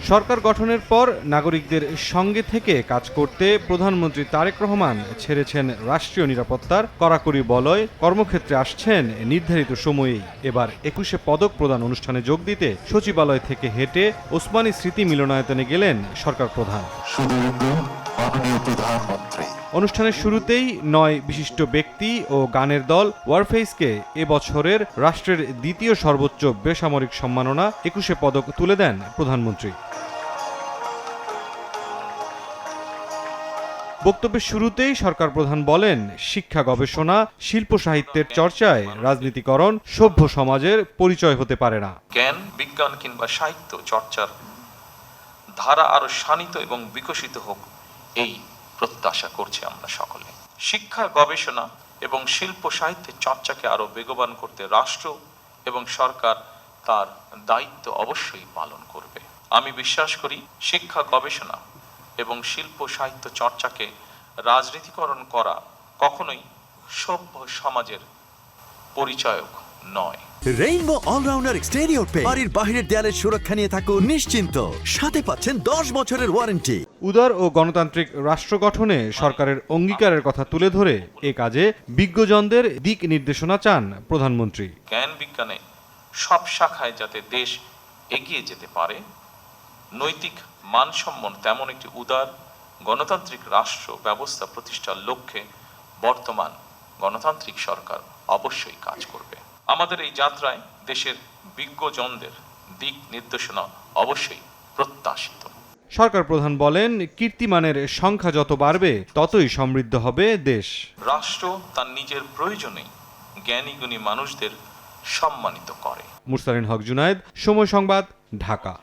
সরকার গঠনের পর নাগরিকদের সঙ্গে থেকে কাজ করতে প্রধানমন্ত্রী তারেক রহমান ছেড়েছেন রাষ্ট্রীয় নিরাপত্তার কড়াকড়ি বলয়, কর্মক্ষেত্রে আসছেন নির্ধারিত সময়েই। এবার ২১শে পদক প্রদান অনুষ্ঠানে যোগ দিতে সচিবালয় থেকে হেঁটে ওসমানী স্মৃতি মিলনায়তনে গেলেন সরকার প্রধান। অনুষ্ঠানের শুরুতেই ৯ বিশিষ্ট ব্যক্তি ও গানের দল ওয়ারফেইসকে এবছরের রাষ্ট্রের দ্বিতীয় সর্বোচ্চ বেসামরিক সম্মাননা ২১শে পদক তুলে দেন প্রধানমন্ত্রী। বক্তব্যের শুরুতেই সরকার প্রধান বলেন, শিক্ষা, গবেষণা, শিল্প সাহিত্যের চর্চায় রাজনীতিকরণ সভ্য সমাজের পরিচয় হতে পারে না। জ্ঞান, বিজ্ঞান কিংবা সাহিত্য চর্চার ধারা আরো শানিত এবং বিকশিত হোক, এই প্রত্যাশা করছি আমরা সকলে। শিক্ষা, গবেষণা এবং শিল্প সাহিত্যের চর্চাকে আরো বেগবান করতে রাষ্ট্র এবং সরকার তার দায়িত্ব অবশ্যই পালন করবে। আমি বিশ্বাস করি, শিক্ষা, গবেষণা এবং শিল্প সাহিত্য চর্চাকে রাজনীতিকরণ করা কখনোই সভ্য সমাজের পরিচায়ক নয়। রেইনবো অলরাউন্ডার এক্সটেরিয়র পেইন্ট বাড়ির বাহিরের দেয়ালের সুরক্ষা নিয়ে থাকুন নিশ্চিন্ত, সাথে পাচ্ছেন 10 বছরের ওয়ারেন্টি। উদার ও গণতান্ত্রিক রাষ্ট্র গঠনে সরকারের অঙ্গীকারের কথা তুলে ধরে এ কাজে বিজ্ঞজনদের দিক নির্দেশনা চান প্রধানমন্ত্রী। জ্ঞান বিজ্ঞানে সব শাখায় যাতে দেশ এগিয়ে যেতে পারে, নৈতিক মানসম্পন্ন তেমন একটি উদার গণতান্ত্রিক রাষ্ট্র ব্যবস্থা প্রতিষ্ঠার লক্ষ্যে বর্তমান গণতান্ত্রিক সরকার অবশ্যই কাজ করবে। আমাদের এই যাত্রায় দেশের বিজ্ঞজনদের দিক নির্দেশনা অবশ্যই প্রত্যাশিত। সরকার প্রধান বলেন, কীর্তিমানের সংখ্যা যত বাড়বে ততই সমৃদ্ধ হবে দেশ। রাষ্ট্র তার নিজের প্রয়োজনে জ্ঞানী গুণী মানুষদের সম্মানিত করে। মুরসালিন হক জুনায়েদ, সময় সংবাদ, ঢাকা।